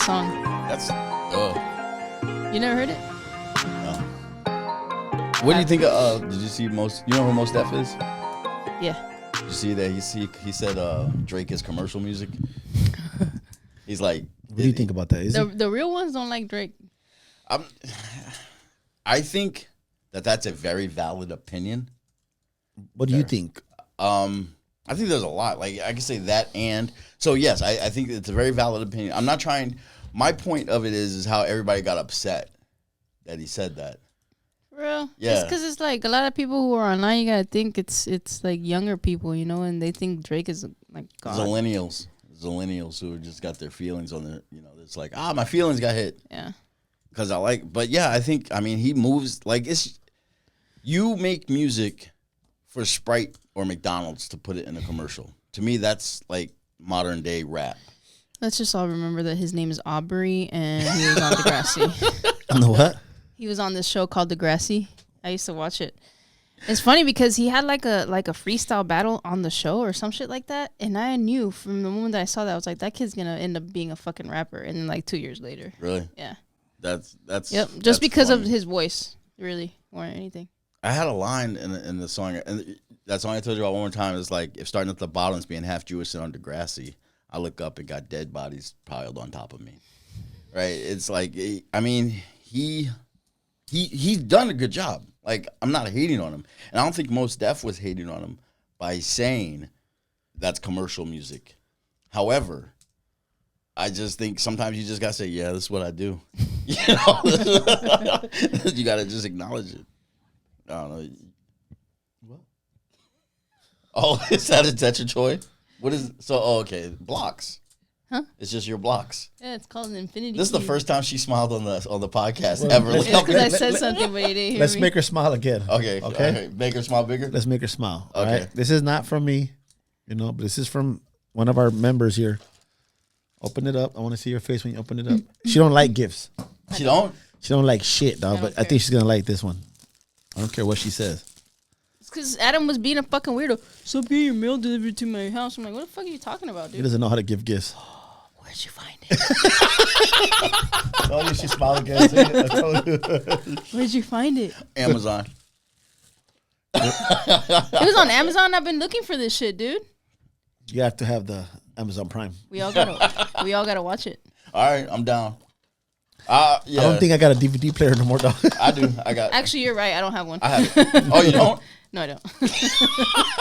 song. That's You never heard it? no. What do you think of, did you see Most, you know who Most Def is? Yeah. Did you see that he said Drake is commercial music? He's like, What do you think about that? Is The real ones don't like Drake. I think that's a very valid opinion. What do you think? I think there's a lot. Like, I can say that and... So, yes, I think it's a very valid opinion. I'm not trying... My point of it is how everybody got upset that he said that. For real? Yeah. It's because it's like a lot of people who are online, you got to think it's like younger people, you know, and they think Drake is like God. Zillennials who just got their feelings on their... You know, it's like, my feelings got hit. Yeah. Because I like... But, yeah, I mean, he moves... Like, it's... You make music for Sprite or McDonald's to put it in a commercial. To me, that's like modern day rap. Let's just all remember that his name is Aubrey and he was on Degrassi. On the what? He was on this show called Degrassi. I used to watch it. It's funny because he had like a freestyle battle on the show or some shit like that. And I knew from the moment that I saw that, I was like, that kid's going to end up being a fucking rapper. And then like 2 years later. Really? Yeah. That's Yep. Just that's because funny. of his voice, really, more than anything. I had a line in the song, and that song I told you about one more time is like, if starting at the bottom is being half Jewish and on Degrassi, I look up and got dead bodies piled on top of me. Right? It's like, I mean, he's done a good job. Like, I'm not hating on him. And I don't think Most Def was hating on him by saying that's commercial music. However, I just think sometimes you just got to say, yeah, this is what I do. You know? You got to just acknowledge it. I don't know. What? Oh, is that a Tetra What is so? Oh, okay, blocks. Huh? It's just your blocks. Yeah, it's called an infinity. This is the key. first time she smiled on the podcast Well, ever. let's- It's because I Let- said let- something, but you didn't hear Let's me. make her smile again. Okay. Okay. Make her smile bigger. Let's make her smile. Okay. All right. This is not from me, you know, but this is from one of our members here. Open it up. I want to see your face when you open it up. She don't like gifts. She don't. She don't like shit, dog. I But don't I care. think she's gonna like this one. I don't care what she says. It's because Adam was being a fucking weirdo. So get your mail delivered to my house. I'm like, what the fuck are you talking about, He dude? doesn't know how to give gifts. Where'd you find it? Oh, she smiled again. Where'd you find it? Amazon. It was on Amazon. I've been looking for this shit, dude. You have to have the Amazon Prime. We all gotta watch it. All right, I'm down. Yeah, I don't think I got a DVD player no more, dog. I do. I got. Actually, you're right. I don't have one. I have it. Oh, you don't? No, I don't.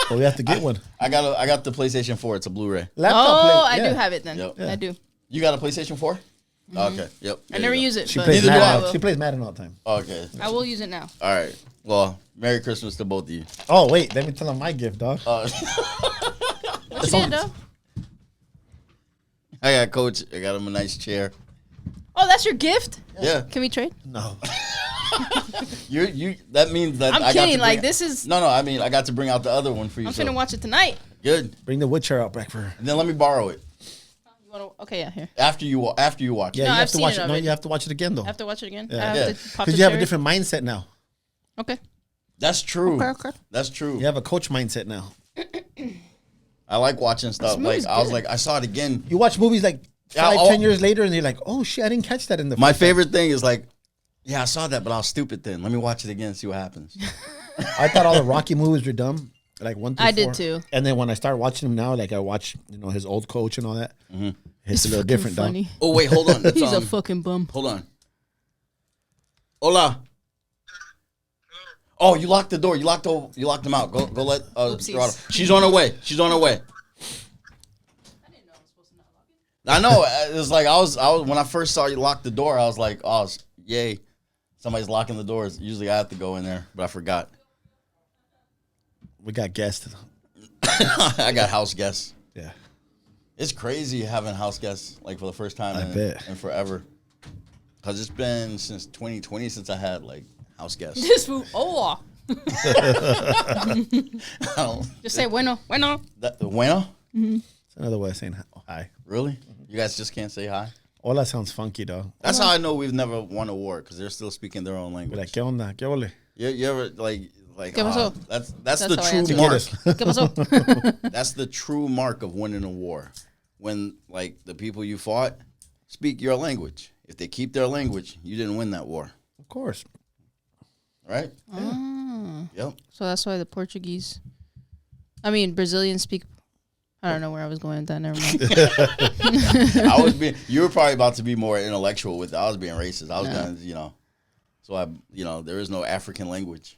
Well, we have to get one. I got the PlayStation 4. It's a Blu-ray. Laptop Oh, play- I yeah. do have it then. Yep. I do. You got a PlayStation 4? Okay. Yep. I never use it. She but plays Neither do I. Madden. She plays Madden all the time. Okay. I will use it now. All right. Well, Merry Christmas to both of you. Oh wait, let me tell him my gift, dog. What you did, though? I got Coach. I got him a nice chair. Oh, that's your gift? Yeah. Can we trade? No, You. That means that I'm I got kidding. to Like, bring, this is... No. I mean, I got to bring out the other one for you. I'm so. finna watch it tonight. Good. bring the wood chair out back for her. And then let me borrow it You wanna, okay, yeah, here. after you watch Yeah, it. you I've have to seen watch it it. No, already. you have to watch it again though. I have to watch it again? Yeah. I have Yeah. to pop Because the you have a cherry? different mindset now. Okay. That's true. Okay. That's true. You have a coach mindset now. I like watching stuff. Like movie's I was good. like, I saw it again. You watch movies like Yeah, 5-10 years later, and you're like, "Oh shit, I didn't catch that in the." My first time." favorite thing is like, yeah, I saw that, but I was stupid then. Let me watch it again and see what happens. I thought all the Rocky movies were dumb. Like 1 through 4. I did too. And then when I started watching them now, like I watch, his old coach and all that. It's a little different, dog. funny. Oh wait, hold on. It's, He's a fucking bum. Hold on. Hola. Oh, you locked the door. You locked them out. Go let Oopsies. Gerardo. She's on her way. She's on her way. I know. It was like I was when I first saw you lock the door, I was like, oh, yay. Somebody's locking the doors. Usually I have to go in there, but I forgot. We got guests. I got house guests. Yeah. It's crazy having house guests like for the first time I bet. in forever. Cause it's been since 2020 since I had like house guests. This food. Oh. I don't, Just say bueno. bueno? It's another way of saying hi. Really? You guys just can't say hi? Hola sounds funky, dog. That's how I know we've never won a war because they're still speaking their own We're language. like, ¿qué onda? ¿Qué ole? You ever like ¿Qué pasó? that's the how I true answer. mark. ¿Qué pasó? That's the true mark of winning a war. When like the people you fought speak your language. If they keep their language, you didn't win that war. Of course. Right? Oh. Yep. So that's why the Brazilians speak. I don't know where I was going with that. Never mind. You were probably about to be more intellectual with it. I was being racist. I was going to, so there is no African language.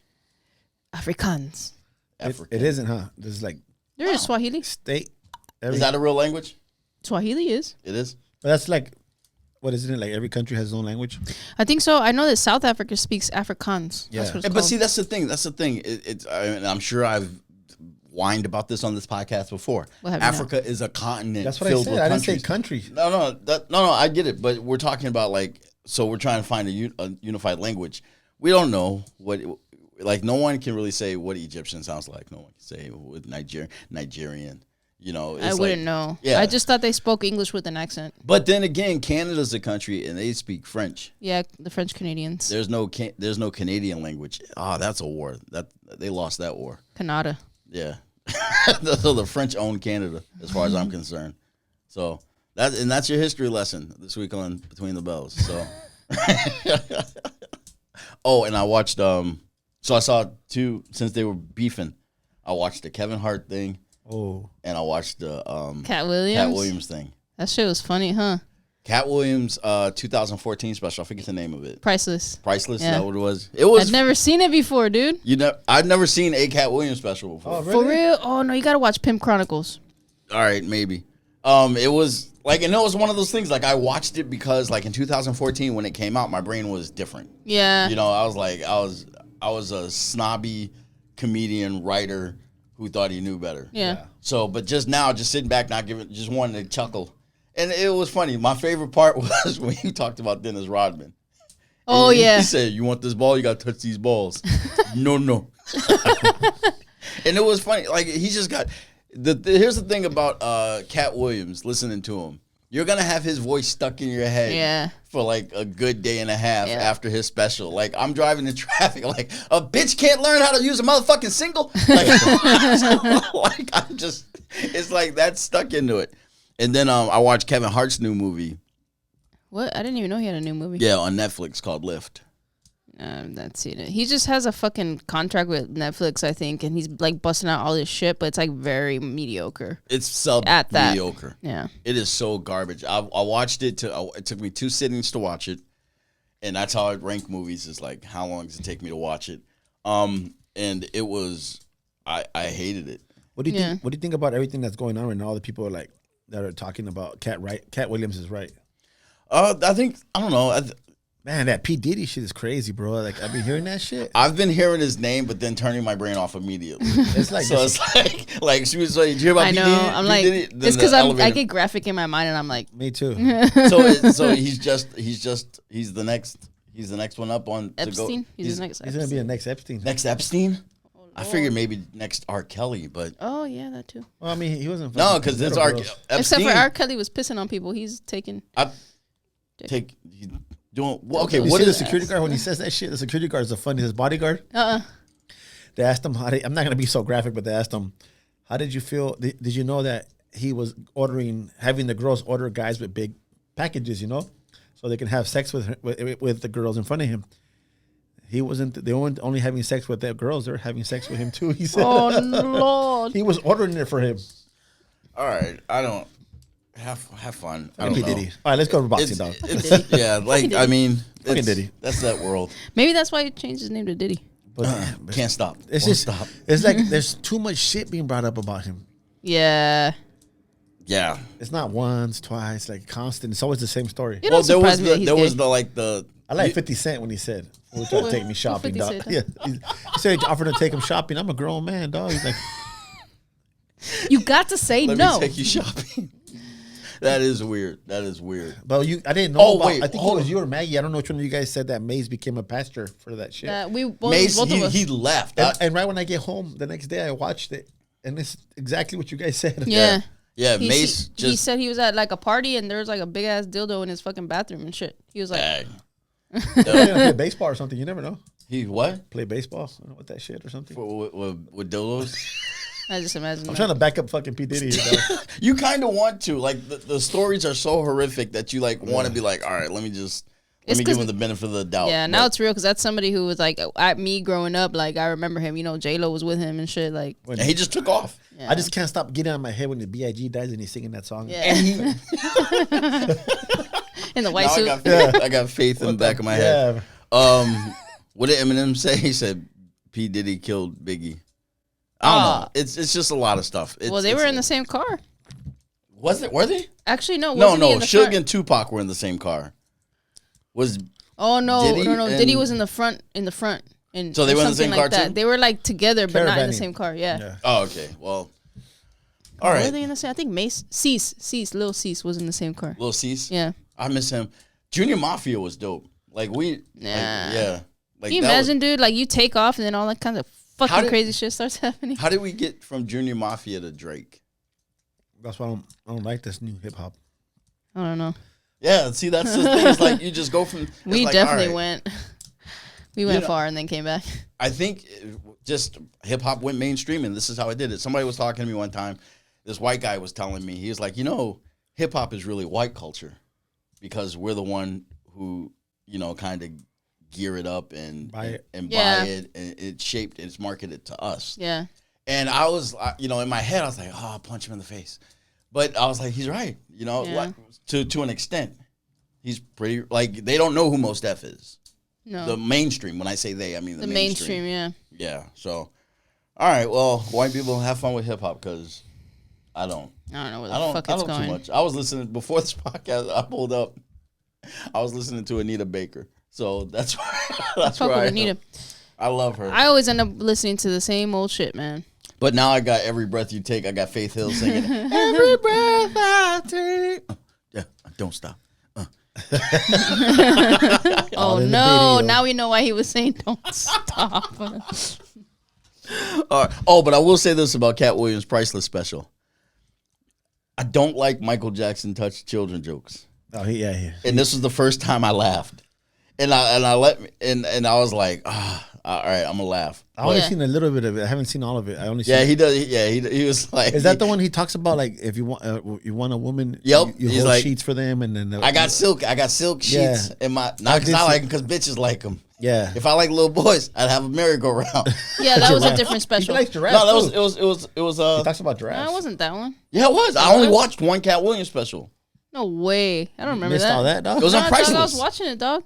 Afrikaans. It isn't, huh? There's like. There is Swahili. State. Is that a real language? Swahili is. It is? But that's like. What isn't it? Like every country has its own language? I think so. I know that South Africa speaks Afrikaans. Yeah. That's what it's But see, that's the thing. I'm sure I've whined about this on this podcast before. Africa is a continent. That's what filled I said. with I didn't countries. say country. No, I get it. But we're talking about so we're trying to find a unified language. We don't know no one can really say what Egyptian sounds like. No one can say what Nigerian. I wouldn't know. Yeah. I just thought they spoke English with an accent. But then again, Canada's a country and they speak French. Yeah, the French Canadians. There's no Canadian language. That's a war. They lost that war. Canada. Yeah. So the French own Canada, as far as I'm concerned. So that's your history lesson this week on Between the Bellz. So and I watched so I saw two since they were beefing. I watched the Kevin Hart thing. Oh. And I watched the Cat Williams. Cat Williams thing. That shit was funny, huh? Cat Williams 2014 special. I forget the name of it. Priceless. Priceless, Yeah. is that what it was? It was. I'd never seen it before, dude. I'd never seen a Cat Williams special before. Oh, really? For real? Oh no, you gotta watch Pimp Chronicles. All right, maybe. It was and it was one of those things. Like I watched it because in 2014 when it came out, my brain was different. Yeah. I was I was a snobby comedian writer who thought he knew better. Yeah. So, but just now, just sitting back, just wanting to chuckle. And it was funny. My favorite part was when you talked about Dennis Rodman. Oh, He said, "You want this ball? You got to touch these balls." No. And it was funny. He just got here's the thing about Cat Williams, listening to him. You're going to have his voice stuck in your head for a good day and a half after his special. I'm driving in traffic, a bitch can't learn how to use a motherfucking single. I'm just, it's that's stuck into it. And then I watched Kevin Hart's new movie. What? I didn't even know he had a new movie. Yeah, on Netflix called Lift. I've not seen it. He just has a fucking contract with Netflix, I think, and he's busting out all this shit, but it's very mediocre. It's mediocre. Yeah. It is so garbage. I watched it. It took me 2 sittings to watch it, and that's how I rank movies. Is how long does it take me to watch it? And it was, I hated it. What do you think? What do you think about everything that's going on right now? All the people that are talking about Cat Williams is right. I don't know. Man, that P. Diddy shit is crazy, bro. I've been hearing that shit. I've been hearing his name, but then turning my brain off immediately. It's she was like, "Did you hear about I know. P. Diddy?" I'm Diddy? It's because I get graphic in my mind, and I'm like, me too. So he's the next one up on Epstein. To go. He's the next. He's gonna be the next Epstein. Next Epstein. I figured maybe next R. Kelly, but oh yeah, that too. Well, I mean, he wasn't. No, because it's R. Girls. Epstein. Except for R. Kelly was pissing on people. He's taking. Okay, You what see is the security guard when he says that shit? The security guard is the funny. His bodyguard. They asked him I'm not gonna be so graphic, but they asked him, "How did you feel? Did you know that he was having the girls order guys with big packages, so they can have sex with the girls in front of him?" He wasn't. They weren't only having sex with the girls; they were having sex with him too. He said, "Oh Lord!" He was ordering it for him. All right, I don't have fun. I don't know. Diddy. All right, let's go to boxing, dog. I mean, Fucking Diddy. That's that world. Maybe that's why he changed his name to Diddy. But can't stop. Stop. It's like there's too much shit being brought up about him. Yeah. Yeah. It's not once, twice, constant. It's always the same story. There was I like 50 Cent when he said, "Will try to take me shopping, dog." Yeah, he said he offered to take him shopping. I'm a grown man, dog. He's like, "You got to say Let no." me take you shopping. That is weird. But I didn't know. Wait, I think it was you or Maggie. I don't know which one of you guys said that Maze became a pastor for that shit. Maze, he left. And right when I get home the next day, I watched it, and it's exactly what you guys said. Yeah. Yeah, Mace he said he was at a party and there was a big ass dildo in his fucking bathroom and shit. He was like, play baseball or something. You never know. He what? Play baseball with that shit or something. With dildos? I just imagine. I'm trying to back up fucking P. Diddy here, though. You kind of want to. Like, the stories are so horrific that you, like, want to be like, all right, let me give him the benefit of the doubt. Yeah, now it's real because that's somebody who was, like, at me growing up, like, I remember him, you know, J-Lo was with him and shit, like. And he just took off. Yeah. I just can't stop getting out of my head when the B.I.G. dies and he's singing that song. Yeah. In the white now suit. I got faith in the back of my head. What did Eminem say? He said P. Diddy killed Biggie. I don't know. It's just a lot of stuff. Well, they were in the same car. Were they? Actually, no. No. Suge and Tupac were in the same car. Diddy was in the front. And so they were in the same car too? They were like together, but not in the same car. Yeah. Oh, okay. Well, all right. Were they in the same? I think Lil Cease was in the same car. Lil Cease? Yeah. I miss him. Junior Mafia was dope. Like Nah. yeah. Like, can you imagine, dude? Like you take off and then all that kind of fucking crazy shit starts happening. How did we get from Junior Mafia to Drake? That's why I don't like this new hip hop. I don't know. Yeah, see, that's the thing. It's like you just go from. We definitely went. We went far and then came back. I think just hip hop went mainstream, and this is how I did it. Somebody was talking to me one time. This white guy was telling me, he was like, hip hop is really white culture because we're the one who, kind of gear it up and buy it, and it's shaped and it's marketed to us. Yeah. And I was, in my head, I was like, I'll punch him in the face. But I was like, he's right. To an extent. He's pretty, like, they don't know who Mos Def is. No. The mainstream. When I say they, I mean the mainstream. Yeah. Yeah. So, all right. Well, white people have fun with hip hop because I don't. I don't know where the fuck it's going. Too much. I was listening before this podcast. I pulled up. I was listening to Anita Baker. So that's where I Anita. I love her. I always end up listening to the same old shit, man. But now I got Every Breath You Take. I got Faith Hill singing Every Breath I Take. Yeah, don't stop. Oh no! Now we know why he was saying don't stop. Oh, but I will say this about Cat Williams' Priceless Special. I don't like Michael Jackson touched children jokes. Oh yeah. And this was the first time I laughed, and I was like, all right, I'm gonna laugh. I only seen a little bit of it. I haven't seen all of it. I only he does. Yeah, he was like. Is that the one he talks about? Like, if you want a woman, yep, you hold like, sheets for them, and then I got silk sheets in my. Not because I like them, because bitches like them. Yeah. If I like little boys, I'd have a merry-go-round. Yeah, that was a different special. He likes giraffes. No, it was. He talks about giraffes. No, it wasn't that one. Yeah, it was. I only watched one Cat Williams special. No way. I don't remember missed that. all that, dog. It was on Priceless. I was watching it, dog.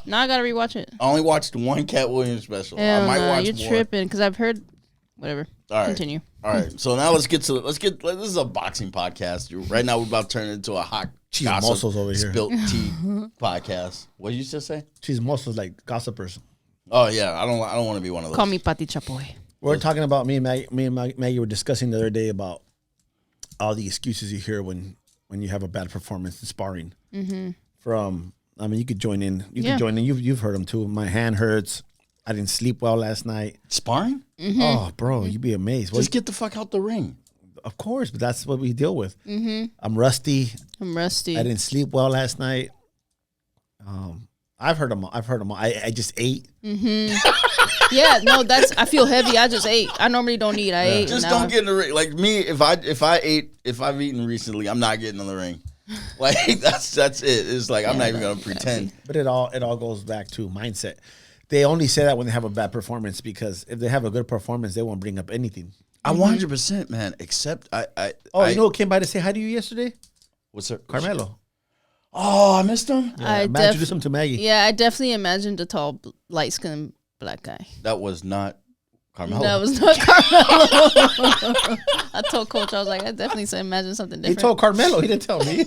Now I gotta rewatch it. I only watched one Cat Williams special. Hell I might watch you're more. Tripping because I've heard. Whatever. All right. Continue. All right. So now let's get. This is a boxing podcast. Right now we're about to turn it into a hot muscles over here. Spilt tea podcast. What did you just say? She's muscles like gossipers. Oh yeah, I don't want to be one of those. Call me Pati Chapoy. We're talking about me and Maggie were discussing the other day about all the excuses you hear when you have a bad performance in sparring. Mm-hmm. You could join in. You've heard them too. My hand hurts. I didn't sleep well last night. Sparring? Mm-hmm. Oh, bro, you'd be amazed. Just get the fuck out the ring. Of course, but that's what we deal with. Mm-hmm. I'm rusty. I didn't sleep well last night. I've heard them all. I just ate. Mm-hmm. Yeah, no, I feel heavy. I just ate. I normally don't eat. I ate. Just don't get in the ring. Like me, if I've eaten recently, I'm not getting in the ring. Like that's it. It's like I'm not even gonna pretend. But it all goes back to mindset. They only say that when they have a bad performance, because if they have a good performance, they won't bring up anything. I 100%, man. Except you know who came by to say hi to you yesterday? What's her? Carmelo. Oh, I missed him. Yeah, I introduced him to Maggie. Yeah, I definitely imagined a tall, light-skinned black guy. That was not Carmelo. That was not Carmelo. I told Coach, I was like, I definitely imagine something different. He told Carmelo. He didn't tell me.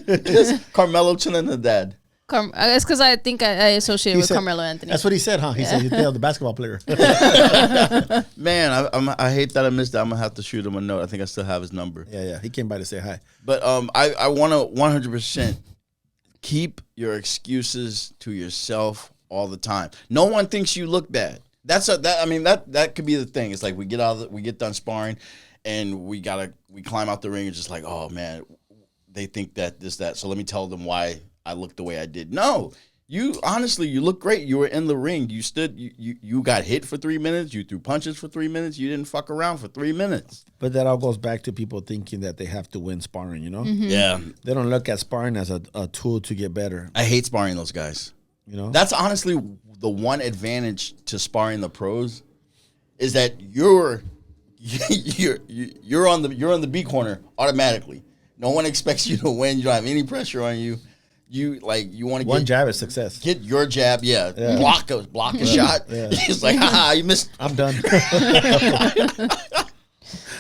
Carmelo Trinidad. It's because I think I associate with Carmelo Anthony. That's what he said, huh? He said you nailed the basketball player. Man, I hate that I missed that. I'm gonna have to shoot him a note. I think I still have his number. Yeah. He came by to say hi. But I want to 100% keep your excuses to yourself all the time. No one thinks you look bad. That could be the thing. It's like we get done sparring, and we climb out the ring and just like, oh man, they think that this that. So let me tell them why I look the way I did. No, You honestly, you look great. You were in the ring. You stood. You got hit for 3 minutes. You threw punches for 3 minutes. You didn't fuck around for 3 minutes. But that all goes back to people thinking that they have to win sparring. You know. Yeah. They don't look at sparring as a tool to get better. I hate sparring those guys. You know. That's honestly the one advantage to sparring the pros, is that you're on the B corner automatically. No one expects you to win. You don't have any pressure on you. You want to one jab is success. Get your jab, yeah. Block a shot. Yeah. It's like, you missed. I'm done.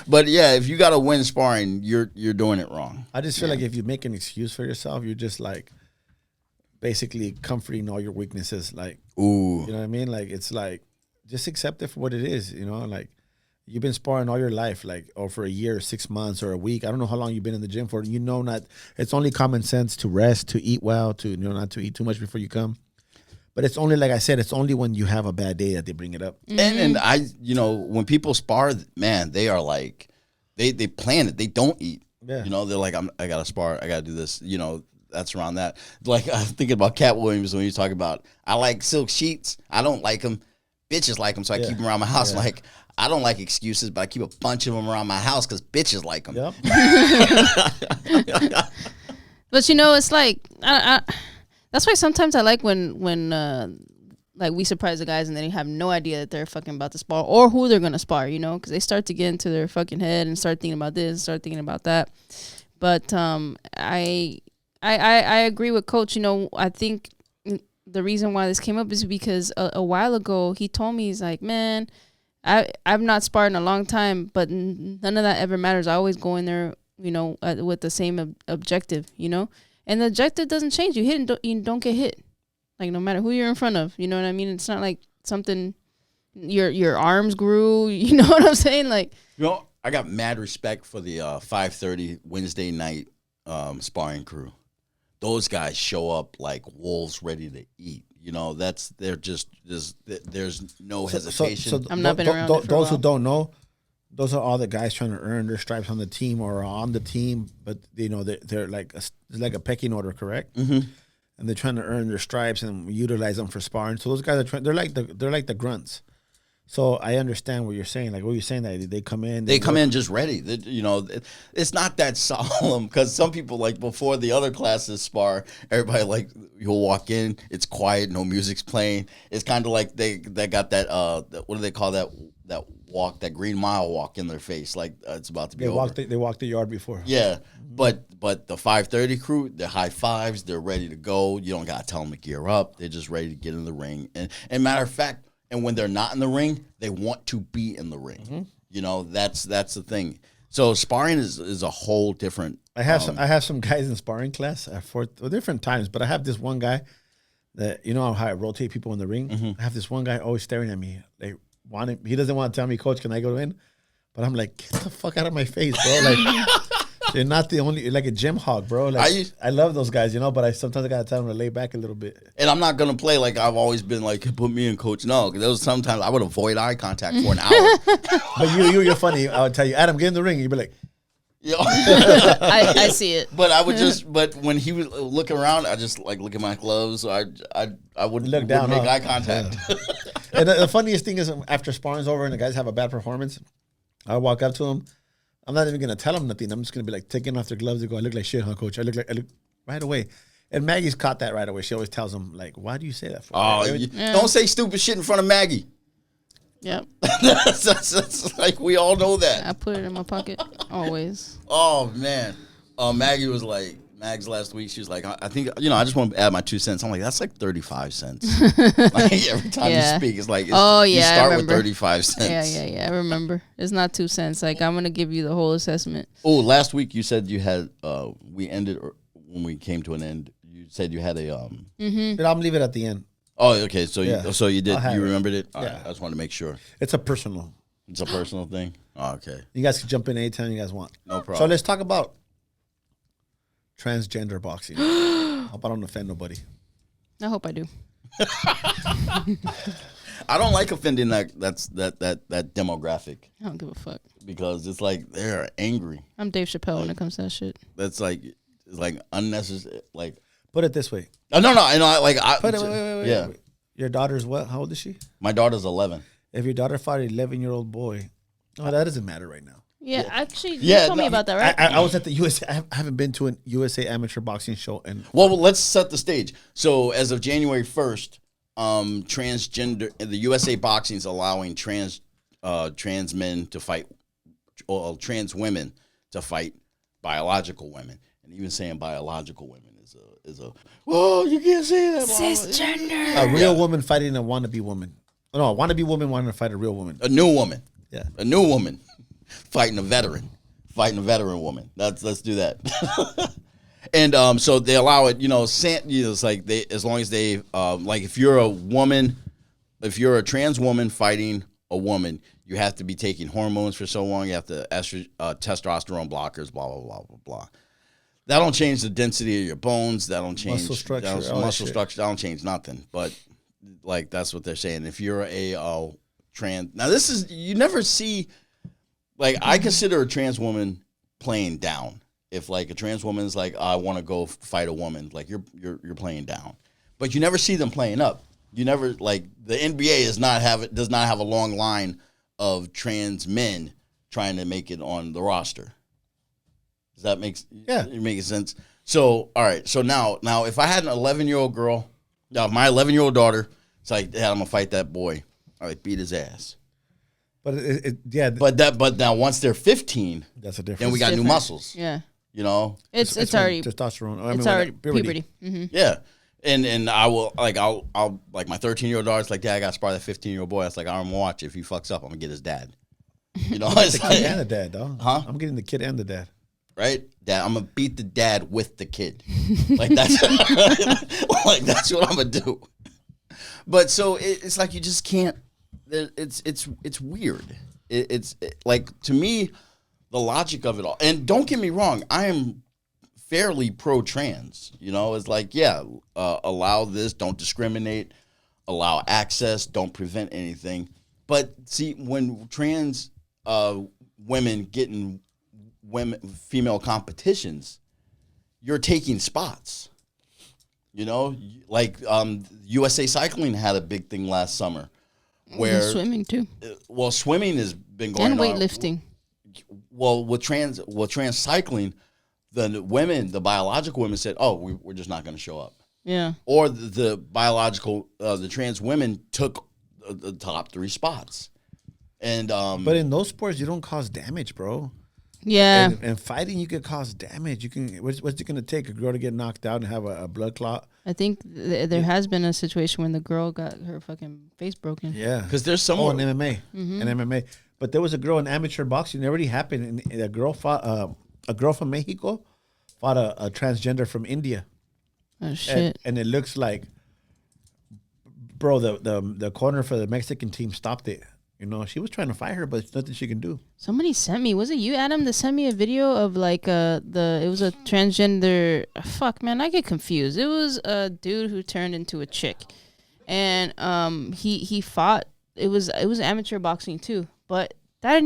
But yeah, if you got to win sparring, you're doing it wrong. I just feel like if you make an excuse for yourself, you're just like basically comforting all your weaknesses. Like, ooh, you know what I mean? Like, it's like just accept it for what it is. You know, like. You've been sparring all your life, like, or for a year, 6 months, or a week. I don't know how long you've been in the gym for. You know, it's only common sense to rest, to eat well, to not to eat too much before you come. But it's only, like I said, it's only when you have a bad day that they bring it up. And I, when people spar, man, they are like, they plan it. They don't eat. Yeah. They're like, I gotta spar. I gotta do this. That's around that. Like, I'm thinking about Cat Williams when you talk about, I like silk sheets. I don't like them. Bitches like them, so I keep them around my house. Yeah. Like, I don't like excuses, but I keep a bunch of them around my house because bitches like them. Yep. But it's like that's why sometimes I like when like we surprise the guys and they have no idea that they're fucking about to spar or who they're gonna spar, because they start to get into their fucking head and start thinking about this, and start thinking about that. But I agree with Coach. I think the reason why this came up is because a while ago he told me, he's like, man, I've not sparred in a long time, but none of that ever matters. I always go in there, with the same objective, and the objective doesn't change. You hit and you don't get hit, like no matter who you're in front of. You know what I mean? It's not like something your arms grew. You know what I'm saying? Like, I got mad respect for the 5:30 Wednesday night sparring crew. Those guys show up like wolves ready to eat. There's no hesitation. So I'm not been around it for those who don't know, those are all the guys trying to earn their stripes on the team or on the team, but they're like a pecking order, correct? Mm-hmm. And they're trying to earn their stripes and utilize them for sparring. So those guys they're like the grunts. So I understand what you're saying. Like what you're saying, that they come in. They come in just ready. It's not that solemn because some people, like before the other classes spar, everybody like you'll walk in, it's quiet, no music's playing. It's kind of like they got that what do they call that walk, that Green Mile walk in their face, like it's about to be over. They walked the yard before. Yeah, but the 5:30 crew, they're high fives, they're ready to go. You don't gotta tell them to gear up. They're just ready to get in the ring. And matter of fact. And when they're not in the ring, they want to be in the ring. Mm-hmm. That's the thing. So sparring is a whole different. I have some guys in sparring class for different times, but I have this one guy that how I rotate people in the ring. Mm-hmm. I have this one guy always staring at me. He doesn't want to tell me, Coach, can I go in? But I'm like, get the fuck out of my face, bro. Like. You're not the only, you're like a gym hog, bro. Like, I love those guys, but sometimes I got to tell them to lay back a little bit. And I'm not going to play like I've always been like, put me in, Coach. No, because there was sometimes I would avoid eye contact for an hour. But you're funny. I would tell you, Adam, get in the ring. And you'd be like, I see it. But but when he was looking around, I just like look at my gloves. So I would look down, make eye contact. Yeah. And the funniest thing is after sparring's over and the guys have a bad performance, I walk up to them. I'm not even going to tell them nothing. I'm just going to be like taking off their gloves and go, I look like shit, huh, Coach? I look right away. And Maggie's caught that right away. She always tells them, like, why do you say that for? Don't say stupid shit in front of Maggie. Yep. that's like, we all know that. I put it in my pocket, always. Oh, man. Maggie was like, Magz last week, she was like, I think, I just want to add my 2 cents. I'm like, that's like 35 cents. Like every time you speak, it's like, you start with 35 cents. Yeah. I remember. It's not 2 cents. Like, I'm going to give you the whole assessment. Oh, last week you said you had, we ended, or when we came to an end, you said you had a. But I'm leave it at the end. Oh, okay. So you did, you remembered it? All right. I just wanted to make sure. It's a personal thing? Oh, okay. You guys can jump in anytime you guys want. No problem. So let's talk about transgender boxing. Hope I don't offend nobody. I hope I do. I don't like offending that demographic. I don't give a fuck. Because it's like they're angry. I'm Dave Chappelle when it comes to that shit. That's like, it's like unnecessary. Like, Put it this way. No. Wait. Yeah. Your daughter's what? How old is she? My daughter's 11. If your daughter fought an 11-year-old boy, that doesn't matter right now. Yeah, actually, you told me about that, right? I was at the USA. I haven't been to a USA amateur boxing show. Well, let's set the stage. So as of January 1st, transgender the USA Boxing is allowing trans men to fight, or trans women to fight biological women, and even saying biological women is a you can't say that. Cisgender. A real woman fighting a wannabe woman. No, a wannabe woman wanting to fight a real woman. A new woman. Yeah, a new woman fighting a veteran woman. Let's do that. And so they allow it. It's like as long as they like if you're a trans woman fighting a woman, you have to be taking hormones for so long. You have to testosterone blockers, blah blah blah blah blah. That don't change the density of your bones. That don't change muscle structure. Muscle structure. That don't change nothing. But like that's what they're saying. If you're a trans, now this is you never see. Like I consider a trans woman playing down. If like a trans woman is like, I want to go fight a woman, like you're playing down, but you never see them playing up. You never like the NBA does not have a long line of trans men trying to make it on the roster. Does that make sense? So all right, so now if I had an 11-year-old girl, my 11-year-old daughter, it's like, I'm gonna fight that boy. I like beat his ass. But But now once they're 15, that's a difference. Then we got new muscles. Yeah. It's already testosterone. It's already puberty. Mm-hmm. Yeah. And I'll my 13-year-old daughter's like, Dad, I got to spar that 15-year-old boy. I was like, I'm gonna watch. If he fucks up, I'm gonna get his dad. It's the kid and the dad, dog. Huh? I'm getting the kid and the dad. Right, Dad. I'm gonna beat the dad with the kid. Like that's that's what I'm gonna do. But so it's like you just can't. It's weird. It's like to me, the logic of it all. And don't get me wrong, I am fairly pro-trans. It's like allow this, don't discriminate, allow access, don't prevent anything. But see, when trans women get in female competitions, you're taking spots. Like USA Cycling had a big thing last summer. Where swimming too. Well, swimming has been going and weightlifting. Well, with trans cycling, the biological women said, "Oh, we're just not going to show up." Yeah. Or the trans women took the top 3 spots, and but in those sports, you don't cause damage, bro. Yeah. And fighting, you could cause damage. You can. What's it going to take a girl to get knocked out and have a blood clot? I think there has been a situation when the girl got her fucking face broken. Yeah, because there's someone in MMA, MMA. But there was a girl in amateur boxing. It already happened. And a girl fought a girl from Mexico fought a transgender from India. Oh shit! And it looks like, bro, the corner for the Mexican team stopped it. She was trying to fight her, but there's nothing she can do. Somebody sent me. Was it you, Adam, that sent me a video of like it was a transgender. Fuck, man, I get confused. It was a dude who turned into a chick, and he fought. It was amateur boxing too, but that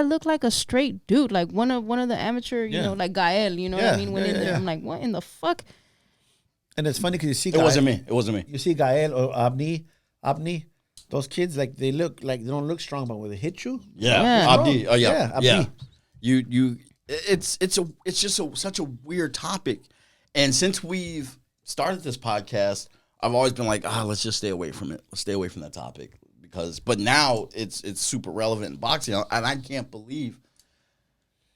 looked like a straight dude, like one of the amateur, like Gael. What I mean? I'm like, what in the fuck? And it's funny because you see, it wasn't me. You see Gael or Abni. Those kids, like they don't look strong, but when they hit you, Abdi, Abdi. It's just such a weird topic, and since we've started this podcast, I've always been like, let's just stay away from it. Let's stay away from that topic but now it's super relevant in boxing, and I can't believe,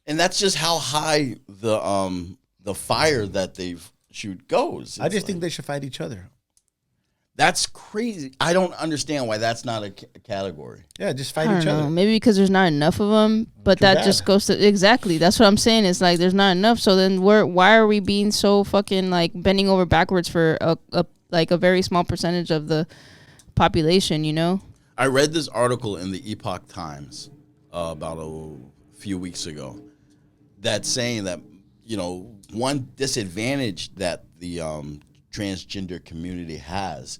and that's just how high the fire that they've shoot goes. I just think they should fight each other. That's crazy. I don't understand why that's not a category. Yeah, just fight each other. Maybe because there's not enough of them, but that just goes to exactly. That's what I'm saying. It's like there's not enough. So then why are we being so fucking like bending over backwards for a very small percentage of the population? I read this article in the Epoch Times about a few weeks ago that's saying that one disadvantage that the transgender community has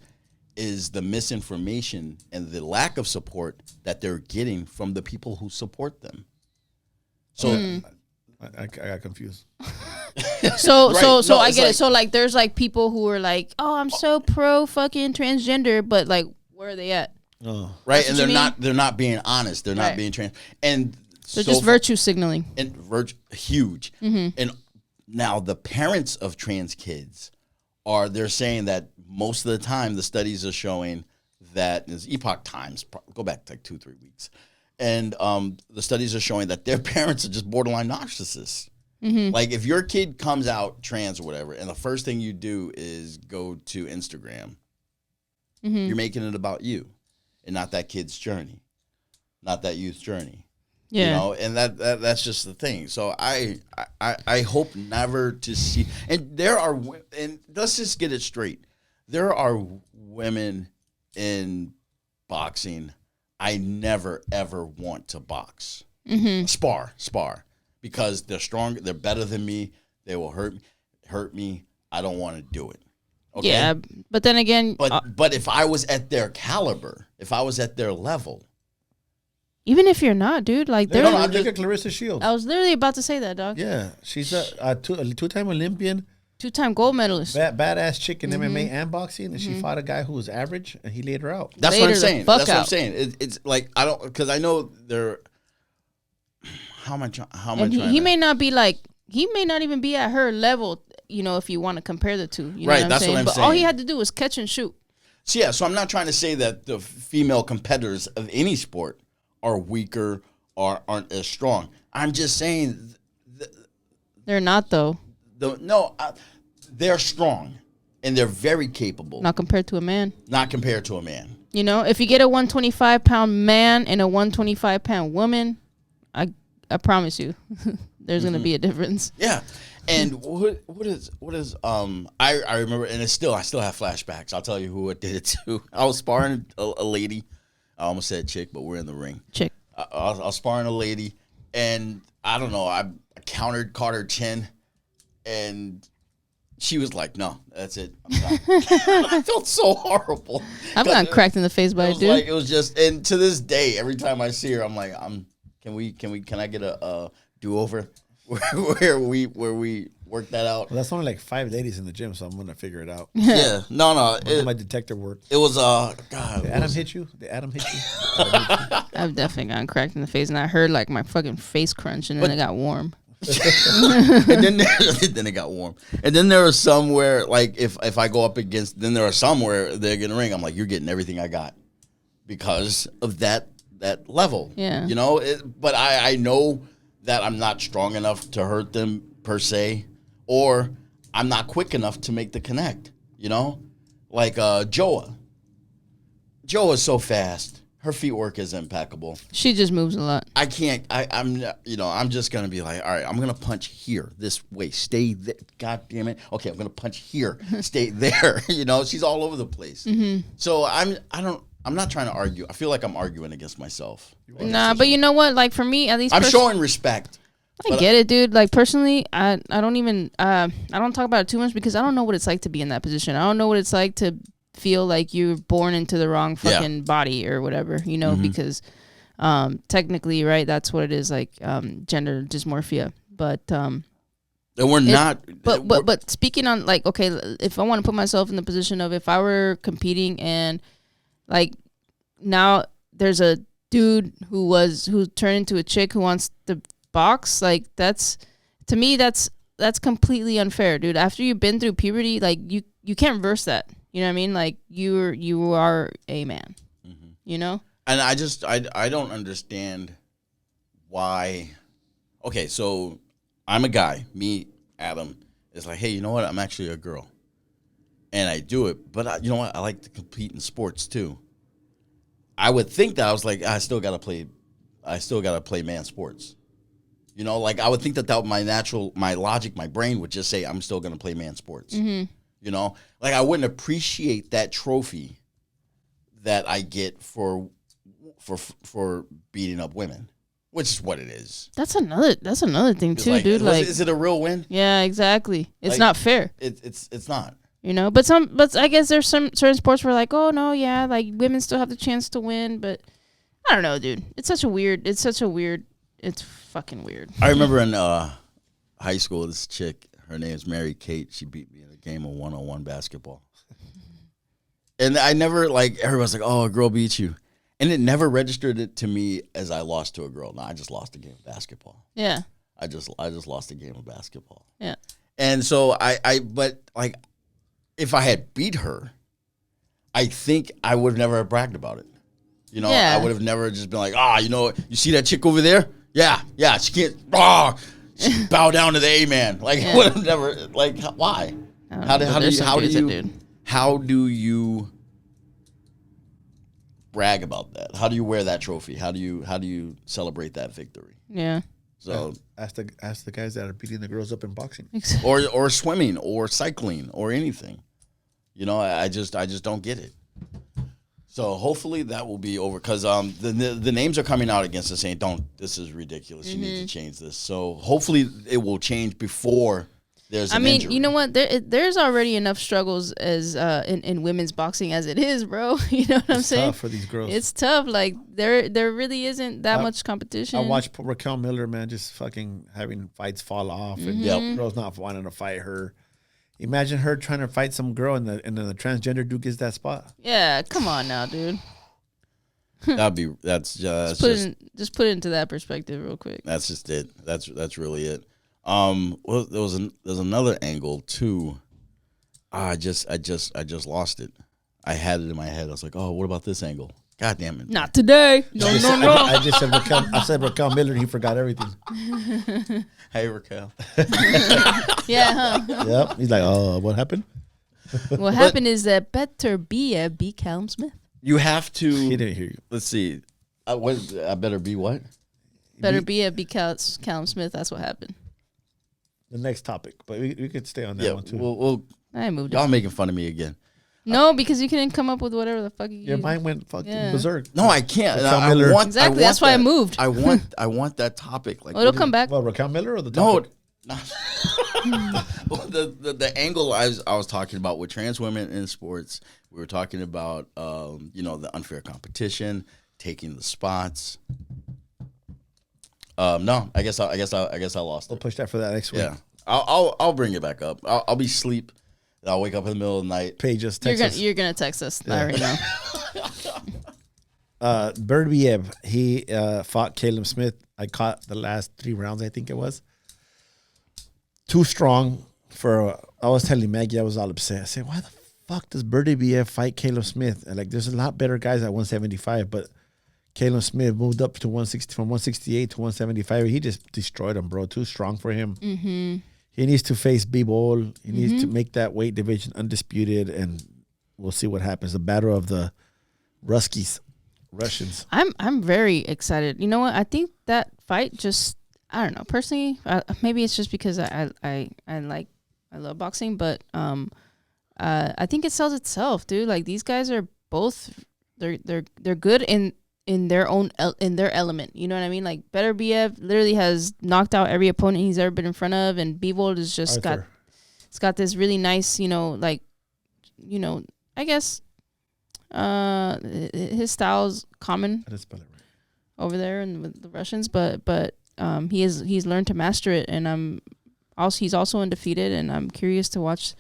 is the misinformation and the lack of support that they're getting from the people who support them. So I got confused. So Right. so No, I it's get like- it. So like there's like people who are like, oh, I'm so pro fucking transgender, but like where are they at? Oh. Right, That's and what they're not being honest. They're not Right. being trans. And They're just virtue signaling. and huge. And now the parents of trans kids they're saying that most of the time the studies are showing that is epoch times, go back to like 2-3 weeks, and the studies are showing that their parents are just borderline narcissists. Like if your kid comes out trans or whatever, and the first thing you do is go to Instagram, you're making it about you and not that kid's journey, not that youth's journey. Yeah. You know, and that's just the thing. So I hope never to see. And and let's just get it straight. There are women in boxing I never ever want to box, spar, because they're strong. They're better than me. They will hurt me. I don't want to do it. Okay? Yeah, but then again, But if I was at their caliber, if I was at their level. even if you're not, dude, like they're. Look at Clarissa Shields. I was literally about to say that, dog. Yeah, she's a two-time Olympian, 2-time gold medalist. badass chick in MMA and boxing, and she fought a guy who was average, and he laid her out. That's Laid what I'm her the saying. fuck That's what I'm out. saying. It's like I don't, because I know they're. How am I trying? And he may not be like, he may not even be at her level, you know, if you want to compare the two. You know Right, what that's I'm saying? what I'm But all he saying. had to do was catch and shoot. So yeah, so I'm not trying to say that the female competitors of any sport are weaker or aren't as strong. I'm just saying, They're not, though. they're strong and they're very capable. Not compared to a man. Not compared to a man. You know, if you get a 125-pound man and a 125-pound woman, I promise you, there's going to be a difference. Yeah. And what is I remember, and I still have flashbacks. I'll tell you who it did it to. I was sparring a lady. I almost said chick, but we're in the ring. Chick. I was sparring a lady, and I don't know. I caught her chin, and she was like, "No, that's it." I'm done. I felt so horrible. I've gotten cracked in the face by a dude. It was just, and to this day, every time I see her, I'm like, Can I get a do over where we work that out? Well, that's only like 5 ladies in the gym, so I'm gonna figure it out. Yeah, no, My detector work. it was God. Did Adam hit you? Did Adam hit you? I've definitely gotten cracked in the face, and I heard like my fucking face crunch, and then it got warm. And then then it got warm. And then there are some where, like, if I go up against, then there are some where they're gonna ring. I'm like, you're getting everything I got because of that level. Yeah. You know, but I know that I'm not strong enough to hurt them per se, or I'm not quick enough to make the connect. You know, like Joa. Joa's so fast. Her feet work is impeccable. She just moves a lot. I can't. I'm just gonna be like, all right, I'm gonna punch here, this way, stay there. God damn it. Okay, I'm gonna punch here, stay there. You know, she's all over the place. So I'm not trying to argue. I feel like I'm arguing against myself. Nah, but you know what? Like for me, at least I'm showing respect. I get it, dude. Like personally, I don't even I don't talk about it too much because I don't know what it's like to be in that position. I don't know what it's like to feel like you're born into the wrong fucking body or whatever, you know, because technically, right, that's what it is, like gender dysmorphia. But And we're not. But speaking on, like, okay, if I want to put myself in the position of if I were competing and like now there's a dude who turned into a chick who wants to box, like that's, to me, that's completely unfair, dude. After you've been through puberty, like you can't reverse that. You know what I mean? Like you are a man. You know? And I don't understand why. Okay, so I'm a guy. Me, Adam, is like, hey, you know what? I'm actually a girl, and I do it. But you know what? I like to compete in sports too. I would think that I was like, I still gotta play man sports. You know, like I would think that my logic, my brain would just say I'm still gonna play man sports. You know, like I wouldn't appreciate that trophy that I get for beating up women, which is what it is. That's another thing too, dude. Like, is it a real win? Yeah, exactly. It's Like, not fair. It's not. You know, but I guess there's some certain sports where like, oh no, yeah, like women still have the chance to win, but I don't know, dude. It's fucking weird. I remember in high school, this chick, Her name's Mary Kate. She beat me in a game of 1-on-1 basketball. And I never, like, everyone's like, oh, a girl beat you. And it never registered it to me as I lost to a girl. No, I just lost a game of basketball. Yeah. I just lost a game of basketball. Yeah. And so but like, if I had beat her, I think I would have never have bragged about it. You know, I would have never just been like, you know, you see that chick over there? Yeah, she can't, she bow down to the A-man. Like, I would have never, like, why? How do you brag about that? How do you wear that trophy? How do you celebrate that victory? Yeah. So ask the guys that are beating the girls up in boxing, or swimming, or cycling, or anything. You know, I just don't get it. So hopefully that will be over, because the names are coming out against us saying, this is ridiculous. You need to change this. So hopefully it will change before there's an injury. You know what? There's already enough struggles as in women's boxing as it is, bro. You know what I'm saying? It's tough for these girls. It's tough. Like there really isn't that much competition. I watched Raquel Miller, man, just fucking having fights fall off, and girls not wanting to fight her. Imagine her trying to fight some girl, and then the transgender dude gets that spot. Yeah, come on now, dude. Just put it into that perspective real quick. That's just it. That's really it. Well, there's another angle too. I just lost it. I had it in my head. I was like, oh, what about this angle? God damn it! Not today. No. I just said Raquel. I said Raquel Miller, and he forgot everything. Hey, Raquel. Yeah. Huh? Yep. He's like, oh, what happened? What happened is that Beterbiev beat Callum Smith. You have to. He didn't hear you. Let's see. I better be what? Beterbiev beat Callum Smith. That's what happened. The next topic, but we could stay on that one too. I moved. Y'all making fun of me again. No, because you couldn't come up with whatever the fuck you. Your mind went fucking berserk. No, I can't. Exactly. That's why I moved. I want that topic. Like, it'll come back. Well, Raquel Miller or the topic? No. the angle I was talking about with trans women in sports, we were talking about the unfair competition, taking the spots. No, I guess I lost. We'll push that for that next week. Yeah, I'll bring it back up. I'll be asleep. I'll wake up in the middle of the night. Paige just text us. You're gonna text us. Yeah. I already know. Beterbiev, he fought Caleb Smith. I caught the last 3 rounds, I think it was. Too strong for. I was telling Maggie, I was all upset. I said, why the fuck does Beterbiev fight Caleb Smith? And like, there's a lot better guys at 175, but Caleb Smith moved up to 160 from 168 to 175. He just destroyed him, bro. Too strong for him. Mm-hmm. He needs to face B-Ball. He needs to make that weight division undisputed, and we'll see what happens. The battle of the Ruskies, Russians. I'm very excited. You know what? I think that fight just, I don't know. Personally, maybe it's just because I love boxing, but I think it sells itself, dude. Like, these guys are both they're good in their own in their element, you know what I mean? Like, Beterbiev literally has knocked out every opponent he's ever been in front of, and Bivol has just got this really nice, I guess his style's common over there and with the Russians, but he's learned to master it, and he's also undefeated, and I'm curious to watch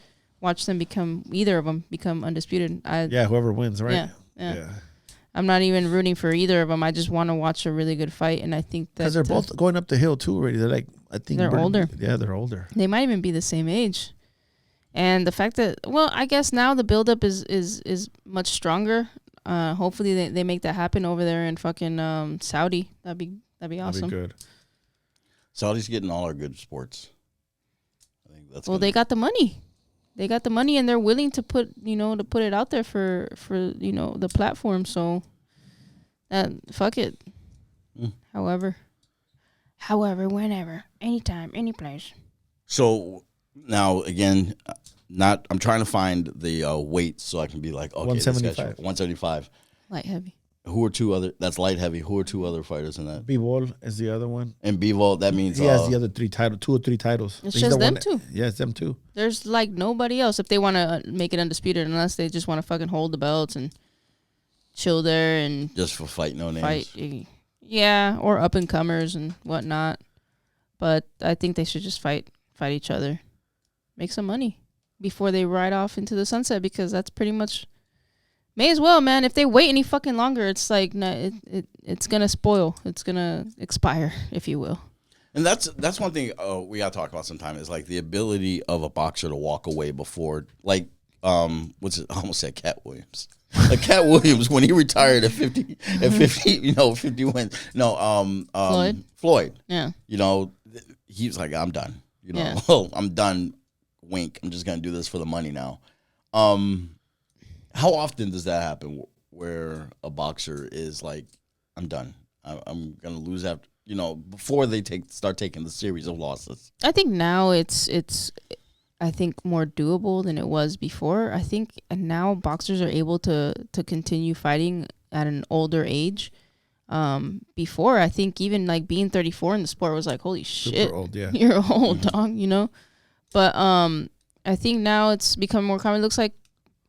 them either of them become undisputed. Whoever wins, right? Yeah. I'm not even rooting for either of them. I just want to watch a really good fight, and I think that because they're both going up the hill too already. They're like, I think they're older. Yeah, they're older. They might even be the same age, and the fact that, well, I guess now the buildup is much stronger. Hopefully they make that happen over there in fucking Saudi. That'd be awesome. That'd be good. Saudi's getting all our good sports. I think that's they got the money. They got the money, and they're willing to put it out there for the platform. So, fuck it. However, whenever, anytime, any place. So now again, I'm trying to find the weight so I can be like, okay, 175. 175. Light heavy. Who are 2 other? That's light heavy. Who are 2 other fighters in that? Bivol is the other one. And Bivol, that means he has the other 3 titles, 2 or 3 titles. It's just them 2. Yeah, it's them 2. There's like nobody else if they want to make it undisputed, unless they just want to fucking hold the belts and chill there and just for fight no names. Yeah, or up and comers and whatnot. But I think they should just fight each other. make some money before they ride off into the sunset, because that's pretty much, may as well, man. If they wait any fucking longer, it's like, it's going to spoil. It's going to expire, if you will. And that's one thing we got to talk about sometime, is like the ability of a boxer to walk away before, like, I almost said Cat Williams. Like Cat Williams, when he retired at 50, 50 wins. No, Floyd. Yeah. He was like, I'm done. Yeah. Well, I'm done. Wink. I'm just gonna do this for the money now. How often does that happen, where a boxer is like, I'm done. I'm gonna lose after, before they start taking the series of losses? I think now it's I think more doable than it was before. I think now boxers are able to continue fighting at an older age. Before, I think even like being 34 in the sport was like, holy shit, super old, yeah. You're old, dog, But I think now it's become more common. It looks like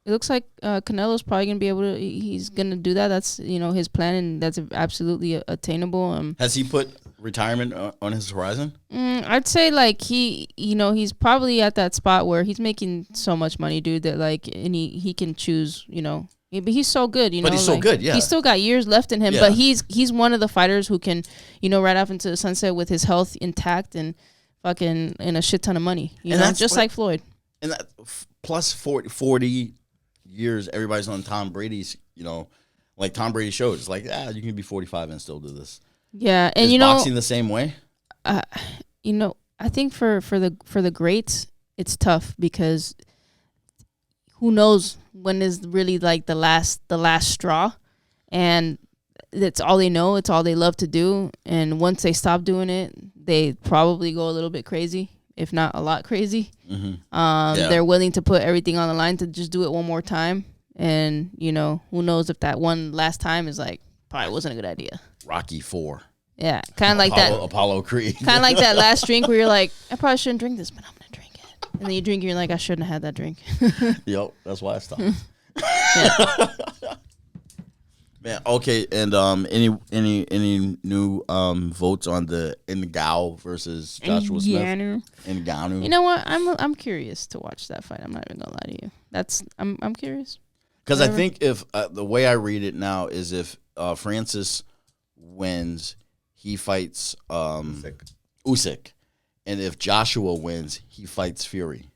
Canelo's probably gonna be able to. He's gonna do that. That's his plan, and that's absolutely attainable. Has he put retirement on his horizon? I'd say like he's probably at that spot where he's making so much money, dude, that like, and he can choose, but he's so good, But he's so good, yeah. He's still got years left in him, Yeah. but he's one of the fighters who can, ride off into the sunset with his health intact and fucking in a shit ton of money, just like Floyd. And that plus 40 years, everybody's on Tom Brady's, like Tom Brady shows, like, you can be 45 and still do this. Yeah, and Is boxing the same way? I think for the greats, it's tough, because who knows when is really like the last straw, and that's all they know. It's all they love to do, and once they stop doing it, they probably go a little bit crazy, if not a lot crazy. Mm-hmm. They're willing to put everything on the line to just do it one more time, and who knows if that one last time is like probably wasn't a good idea. Rocky IV. Yeah, kind of like that. Apollo Creed. Kind of like that last drink where you're like, I probably shouldn't drink this, but I'm gonna drink it. And then you drink, and you're like, I shouldn't have had that drink. Yep, that's why I stopped. Man, okay, and any new votes on the Ngannou versus Joshua Smith? Ngannou. You know what? I'm curious to watch that fight. I'm not even gonna lie to you. I'm curious. Because I think if the way I read it now is if Francis wins, he fights Usyk, and if Joshua wins, he fights Fury.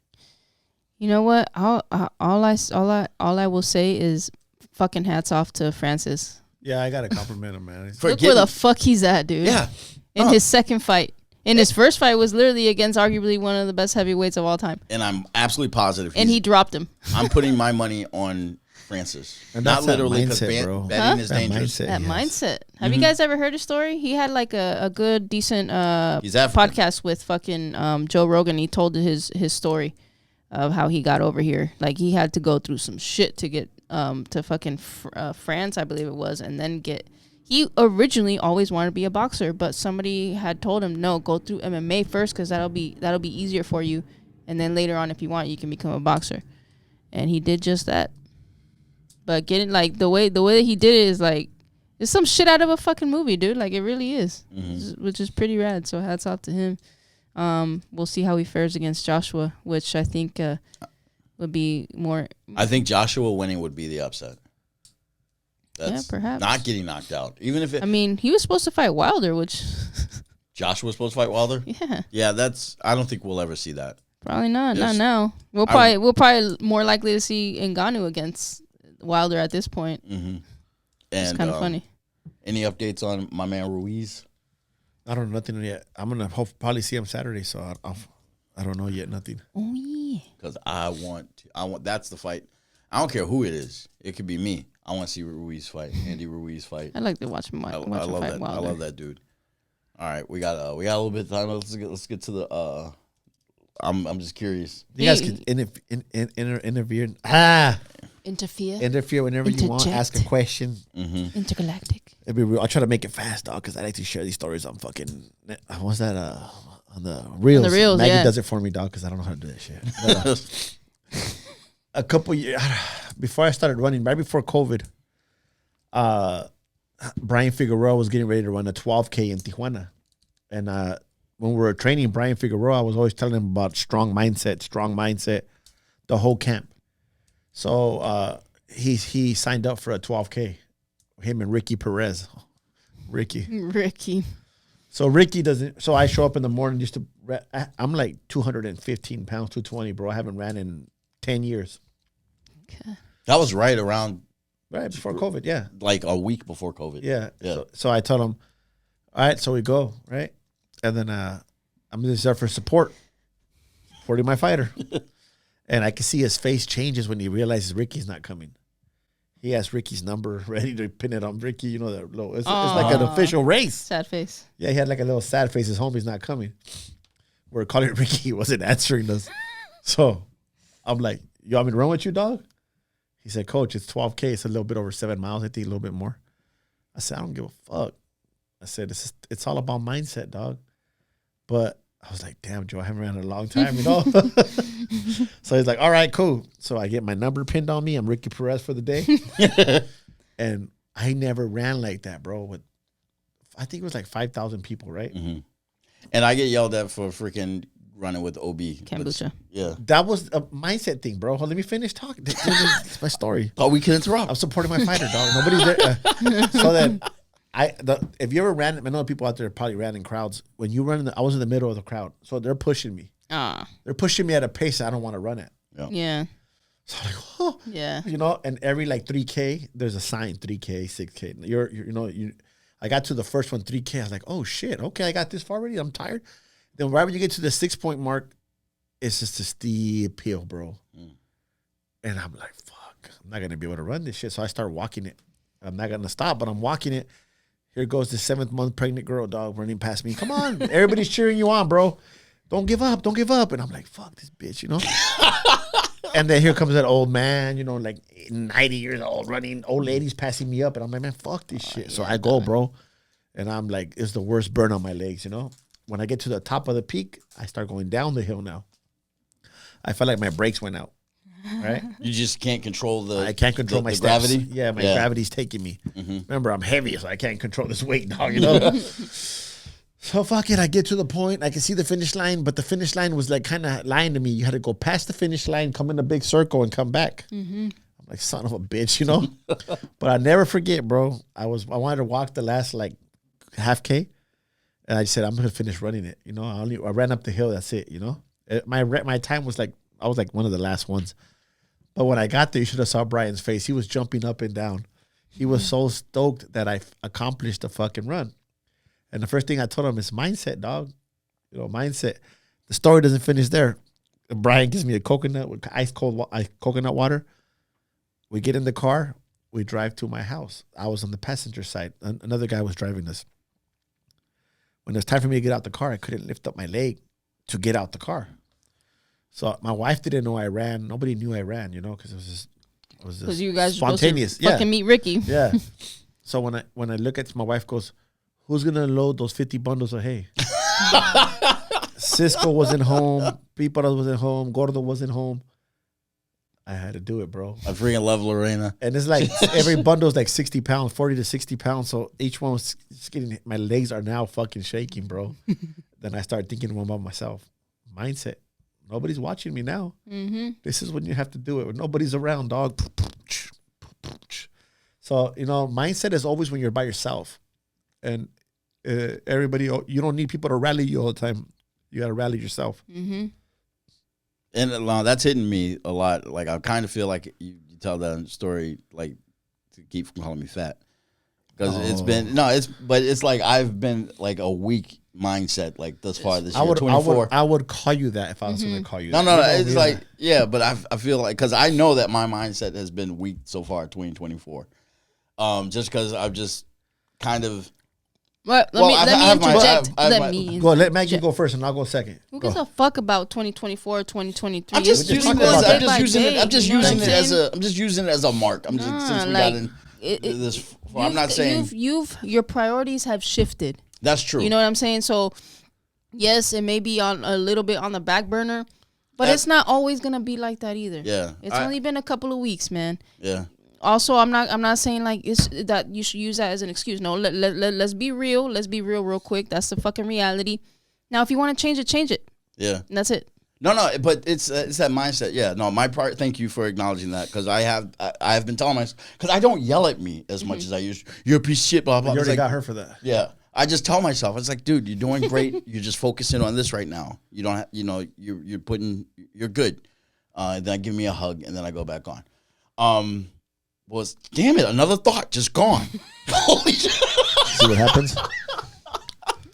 You know what? All I will say is fucking hats off to Francis. Yeah, I gotta compliment him, man. Look where the fuck he's at, dude. Yeah. In his second fight. And his first fight was literally against arguably one of the best heavyweights of all time. And I'm absolutely positive. And he dropped him. I'm putting my money on Francis. And not literally, because betting is dangerous. Mindset. Have you guys ever heard his story? He had like a good, decent podcast with fucking Joe Rogan. He told his story of how he got over here. Like, he had to go through some shit to get to fucking France, I believe it was, and then he originally always wanted to be a boxer, but somebody had told him, no, go through MMA first, because that'll be easier for you, and then later on, if you want, you can become a boxer. And he did just that. But getting like the way that he did it is like, it's some shit out of a fucking movie, dude. Like, it really is, which is pretty rad. So hats off to him. We'll see how he fares against Joshua, which I think would be more. I think Joshua winning would be the upset. Yeah, perhaps. Not getting knocked out. Even if it. I mean, he was supposed to fight Wilder, which. Joshua was supposed to fight Wilder? Yeah. Yeah, I don't think we'll ever see that. Probably not. Not now. We'll probably more likely to see Ngannou against Wilder at this point. Mm-hmm. It's kind of funny. Any updates on my man Ruiz? I don't know nothing yet. I'm gonna probably see him Saturday, so I don't know yet nothing. Oh yeah. Because I want that's the fight. I don't care who it is. It could be me. I want to see Ruiz fight, Andy Ruiz fight. I'd like to watch him. I love that. Wilder. I love that dude. All right, we got a little bit of time. Let's get to the. I'm just curious. You guys can interfere. Interfere whenever you want. Ask a question. Mm-hmm. Intergalactic. I'll try to make it fast, dog, because I like to share these stories on fucking. What's that? On the reels. On the reels, Maggie does it for me, dog, because I don't know how to do that shit. But, a couple years before I started running, right before COVID, Brian Figueroa was getting ready to run a 12K in Tijuana, and when we were training Brian Figueroa, I was always telling him about strong mindset, the whole camp. So he signed up for a 12K. Him and Ricky Perez. Ricky. So Ricky doesn't. So I show up in the morning just to. I'm like 215 pounds, 220, bro. I haven't ran in 10 years. Okay. That was right before COVID. Yeah, like a week before COVID. Yeah. So I told him, all right. So we go right, and then I'm just there for support, supporting my fighter, and I can see his face changes when he realizes Ricky's not coming. He has Ricky's number ready to pin it on Ricky. You know that low. It's like an official race. Sad face. Yeah, he had like a little sad face. His homie's not coming. We're calling Ricky. He wasn't answering us. So I'm like, you want me to run with you, dog? He said, Coach, it's 12K. It's a little bit over 7 miles. I think a little bit more. I said, I don't give a fuck. I said, it's all about mindset, dog. But I was like, damn, Joe, I haven't ran in a long time, you know? So he's like, all right, cool. So I get my number pinned on me. I'm Ricky Perez for the day. And I never ran like that, bro. With I think it was like 5,000 people, right? Mm-hmm. And I get yelled at for freaking running with OB. Kombucha. Yeah. That was a mindset thing, bro. Let me finish talking. It's my story. Oh, we can interrupt. I'm supporting my fighter, dog. Nobody's there. So then if you ever ran, I know people out there probably ran in crowds. When you run, I was in the middle of the crowd. So they're pushing me. They're pushing me at a pace I don't want to run at. Yeah. So I'm like, oh. Yeah. You know, and every like 3K, there's a sign, 3K, 6K. I got to the first one, 3K. I was like, oh, shit. Okay, I got this far already. I'm tired. Then right when you get to the 6-point mark, it's just a steep hill, bro. Mm. And I'm like, fuck, I'm not going to be able to run this shit. So I start walking it. I'm not going to stop, but I'm walking it. Here goes the 7th-month pregnant girl, dog, running past me. Come on. Everybody's cheering you on, bro. Don't give up. Don't give up. And I'm like, fuck this bitch, you know? And then here comes that old man, you know, like 90 years old, running, old ladies passing me up. And I'm like, man, fuck this shit. Yeah, so I go, bro. And I'm like, it's the worst burn on my legs, you know? When I get to the top of the peak, I start going down the hill now. I felt like my brakes went out, right? You just can't control I can't control my steps. Gravity? Yeah, my gravity's taking me. Mm-hmm. Remember, I'm heavy, so I can't control this weight, dog, you know? So fuck it, I get to the point. I can see the finish line, but the finish line was like kind of lying to me. You had to go past the finish line, come in a big circle, and come back. Mm-hmm. I'm like, son of a bitch, you know? But I never forget, bro. I wanted to walk the last like half K, and I said I'm gonna finish running it. You know, I ran up the hill. That's it. You know, my time was like I was like one of the last ones. But when I got there, you should have saw Brian's face. He was jumping up and down. He was so stoked that I accomplished the fucking run. And the first thing I told him is mindset, dog. You know, mindset. The story doesn't finish there. Brian gives me a coconut with ice cold coconut water. We get in the car. We drive to my house. I was on the passenger side. Another guy was driving us. When it was time for me to get out the car, I couldn't lift up my leg to get out the car. So my wife didn't know I ran. Nobody knew I ran, you know, because it was just you guys spontaneous. Supposed to fucking meet Ricky. Yeah. So when I look at my wife goes, who's gonna load those 50 bundles of hay? Cisco wasn't home. Piparas wasn't home. Gordo wasn't home. I had to do it, bro. I freaking love Lorena. And it's like every bundle is like 60 pounds, 40 to 60 pounds. So each one was getting, my legs are now fucking shaking, bro. Then I start thinking about myself. Mindset. Nobody's watching me now. Mm-hmm. This is when you have to do it when nobody's around, dog. So, you know, mindset is always when you're by yourself. And everybody, you don't need people to rally you all the time. You got to rally yourself. Mm-hmm. And that's hitting me a lot. Like, I kind of feel like you tell that story, like, to keep from calling me fat. Because it's like I've been like a weak mindset, like, thus far this year, 24. I would call you that if I was going to call you that. No, it's like, yeah, but I feel like, because I know that my mindset has been weak so far, 2024. Just because I've just kind of. Let me interject. Go. Let Maggie go first, and I'll go second. Who gives a fuck about 2024, 2023? I'm just using it as a mark. I'm just since we got in this. I'm not saying your priorities have shifted. That's true. You know what I'm saying? So yes, it may be on a little bit on the back burner, but it's not always gonna be like that either. Yeah, it's only been a couple of weeks, man. Yeah. Also, I'm not saying like it's that you should use that as an excuse. No, let's be real. Let's be real quick. That's the fucking reality. Now, if you want to change it. Yeah. And that's it. No, but it's that mindset. Yeah, no, my part. Thank you for acknowledging that, because I have been telling myself, because I don't yell at me as much as I used to. You're a piece of shit, blah blah. You already got her for that. Yeah, I just tell myself, it's like, dude, you're doing great. You're just focusing on this right now. You don't, you're good. Then I give me a hug, and then I go back on. Damn it, another thought just gone. Holy shit. See what happens?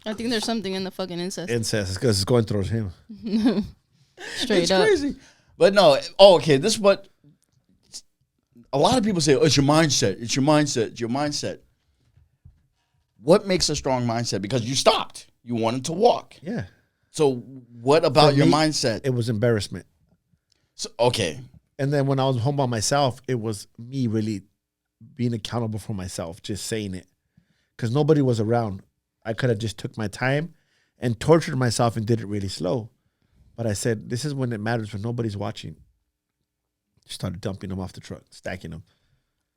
I think there's something in the fucking incest. Incest, because it's going towards him. Straight it's up. Crazy. But no, okay, this is what a lot of people say, it's your mindset. It's your mindset. It's your mindset. What makes a strong mindset? Because you stopped. You wanted to walk. Yeah. So what about your mindset? It was embarrassment. So, okay. And then when I was home by myself, it was me really being accountable for myself, just saying it. Because nobody was around. I could have just took my time and tortured myself and did it really slow. But I said, this is when it matters, when nobody's watching. Started dumping them off the truck, stacking them.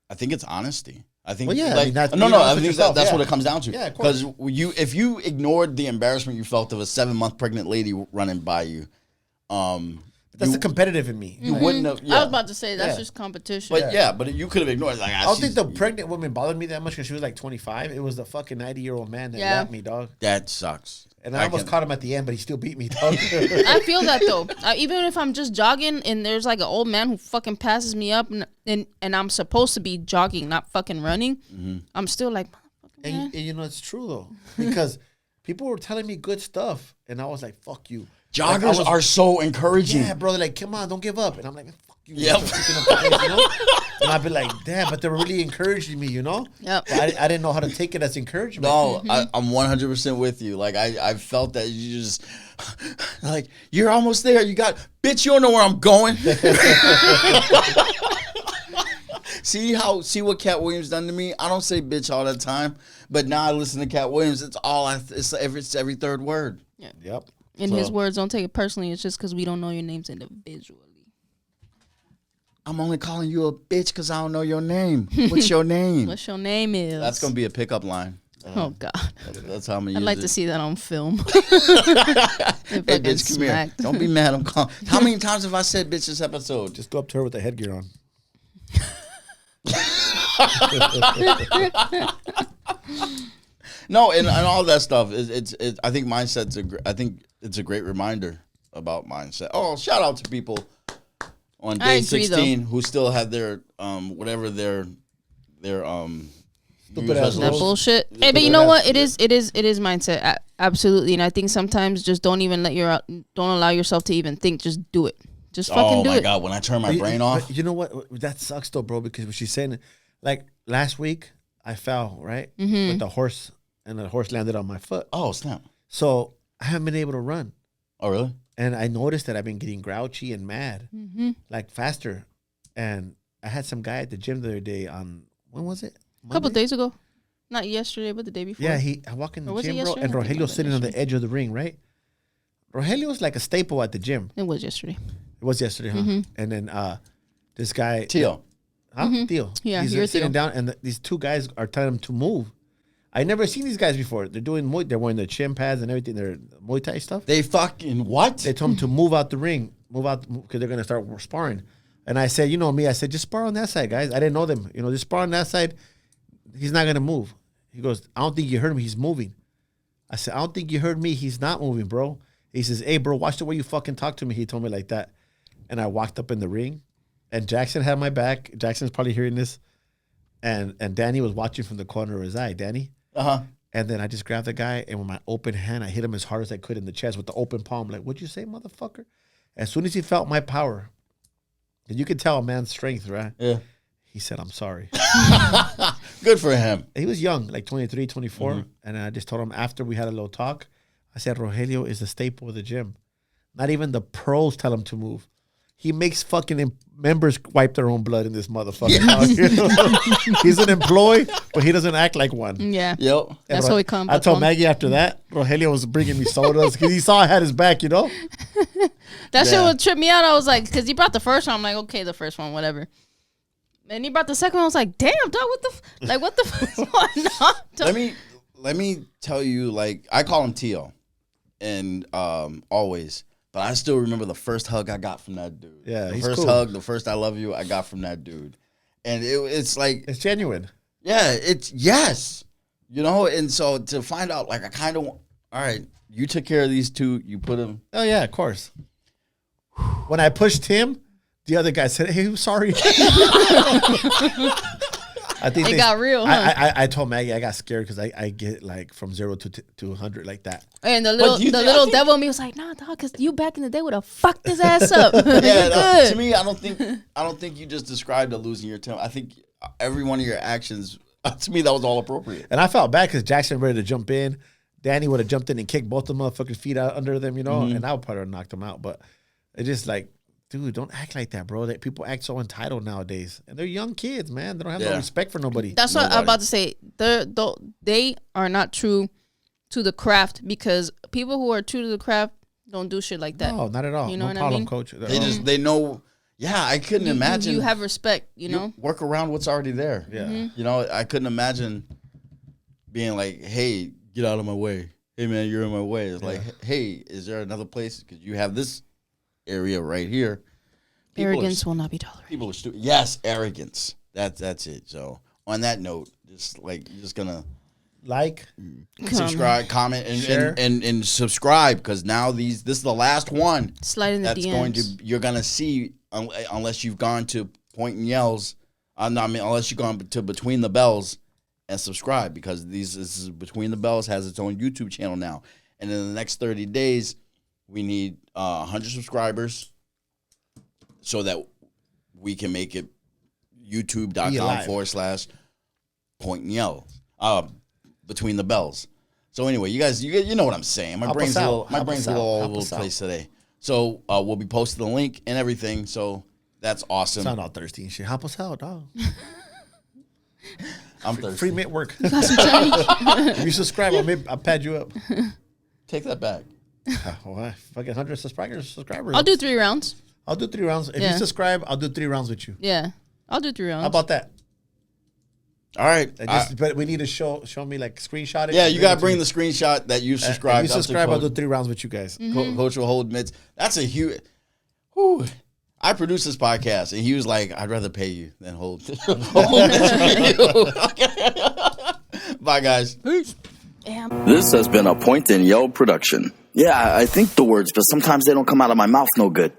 I think it's honesty. I think, well, yeah, like, I think that's what it comes down to. Yeah, of course. Because if you ignored the embarrassment you felt of a 7-month pregnant lady running by you, that's the competitive in me. You wouldn't have. Yeah. I was about to say that's just competition. But but you could have ignored it. Like, I don't think the pregnant woman bothered me that much because she was like 25. It was the fucking 90-year-old man that got me, dog. That sucks. And I almost caught him at the end, but he still beat me, dog. I feel that though. Even if I'm just jogging and there's like an old man who fucking passes me up and I'm supposed to be jogging, not fucking running, I'm still like, and you know, it's true though. Because people were telling me good stuff. And I was like, fuck you. Joggers are so encouraging. Yeah, bro. They're like, come on, don't give up. And I'm like, fuck you. Yep. You know? And I'd be like, damn, but they were really encouraging me, you know? Yep. I didn't know how to take it as encouragement. No, I'm 100% with you. Like, I felt that you just, like, you're almost there. Bitch, you don't know where I'm going. See what Cat Williams done to me? I don't say bitch all the time, but now I listen to Cat Williams. It's every third word. Yeah. Yep. In his words, don't take it personally. It's just because we don't know your names individually. I'm only calling you a bitch because I don't know your name. What's your name? What's your name is? That's going to be a pickup line. Oh, God. That's how I'm going to use it. I'd like to see that on film. Hey, bitch, come here. Don't be mad. I'm calling. How many times have I said bitch this episode? Just go up to her with the headgear on. No, and all that stuff. I think mindset's I think it's a great reminder about mindset. Oh, shout out to people on day 16 who still had their whatever their that bullshit. Hey, but you know what? It is mindset. Absolutely. And I think sometimes just don't allow yourself to even think. Just do it. Just fucking do it. Oh my God, when I turn my brain off. But you know what? That sucks though, bro, because what she's saying, like last week I fell, right? With the horse, and the horse landed on my foot. Oh, snap. So I haven't been able to run. Oh, really? And I noticed that I've been getting grouchy and mad, like faster. And I had some guy at the gym the other day on, when was it? A couple of days ago. Not yesterday, but the day before. Yeah, I walk in the gym, bro, and Rogelio's sitting on the edge of the ring, right? Rogelio's like a staple at the gym. It was yesterday. It was yesterday, huh? And then this guy... Tio. Tio. Yeah, he's sitting down, and these two guys are telling him to move. I never seen these guys before. They're doing they're wearing their shin pads and everything. They're Muay Thai stuff. They fucking what? They told him to move out the ring, because they're gonna start sparring. And I said, you know me, I said, just spar on that side, guys. I didn't know them. You know, just spar on that side. He's not gonna move. He goes, I don't think you heard me. He's moving. I said, I don't think you heard me. He's not moving, bro. He says, hey, bro, watch the way you fucking talk to me. He told me like that. And I walked up in the ring, and Jackson had my back. Jackson's probably hearing this. And Danny was watching from the corner of his eye. Danny. And then I just grabbed the guy, and with my open hand, I hit him as hard as I could in the chest with the open palm. Like, what'd you say, motherfucker? As soon as he felt my power, and you could tell a man's strength, right? Yeah. He said, I'm sorry. Good for him. He was young, like 23, 24. And I just told him after we had a little talk, I said, Rogelio is the staple of the gym. Not even the pros tell him to move. He makes fucking members wipe their own blood in this motherfucker. Yes. He's an employee, but he doesn't act like one. Yeah. Yep. That's how he comes. I told Maggie after that, Rogelio was bringing me sodas because he saw I had his back, you know? That shit would trip me out. I was like, because he brought the first one. I'm like, okay, the first one, whatever. And he brought the second one. I was like, damn, dog, what the fuck is going on? Let me tell you, like, I call him Tio. and always. But I still remember the first hug I got from that dude. Yeah, the first hug, the first "I love you" I got from that dude, and it's like it's genuine. Yeah, it's yes, you know. And so to find out, like, I kind of all right. You took care of these two. You put them. Oh yeah, of course. When I pushed him, the other guy said, "Hey, I'm sorry." I think they got real. Huh? I told Maggie I got scared because I get like from 0 to 100 like that. And the little devil in me was like, "Nah, dog, because you back in the day would have fucked his ass up." Yeah, to me, I don't think you just described a losing your temper. I think every one of your actions, to me, that was all appropriate. And I felt bad because Jackson ready to jump in. Danny would have jumped in and kicked both the motherfuckers' feet out under them, you know, and I would probably have knocked them out. But it's just like, dude, don't act like that, bro. That people act so entitled nowadays, and they're young kids, man. They don't have no respect for nobody. That's what I'm about to say. They are not true to the craft because people who are true to the craft don't do shit like that. No, not at all. You know no what problem, I mean? Coach. They know. Yeah, I couldn't imagine. You have respect, you know. Work around what's already there. Yeah, you know, I couldn't imagine being like, "Hey, get out of my way. Hey, man, you're in my way." It's like, "Hey, is there another place? Because you have this area right here." Arrogance will not be tolerated. People are stupid. Yes, arrogance. That's it. So on that note, just like you're just gonna subscribe, comment, and share, and subscribe because now this is the last one. Slide in the DMs. You're gonna see unless you've gone to Point and Yells. Unless you've gone to Between the Bellz and subscribe because this is Between the Bellz has its own YouTube channel now, and in the next 30 days we need 100 subscribers. So that we can make it youtube.com/Point and Yell Between the Bellz. So anyway, you guys, you know what I'm saying. My brain's a little all over the place today. So we'll be posting the link and everything. So that's awesome. Sound all thirsty and shit. Help us out, dog. I'm thirsty. Free mint work. If you subscribe, I'll pad you up. Take that back. Fucking 100 subscribers. I'll do 3 rounds. I'll do 3 rounds. If you subscribe, I'll do 3 rounds with you. Yeah, I'll do 3 rounds. How about that? All right. But we need to show me like screenshot it. Yeah, you got to bring the screenshot that you subscribed. If you subscribe, I'll do 3 rounds with you guys. Coach will hold mitts. That's a huge. I produced this podcast, and he was like, "I'd rather pay you than hold mitts for you." Bye, guys. Peace. This has been a Point and Yell production. Yeah, I think the words, but sometimes they don't come out of my mouth no good.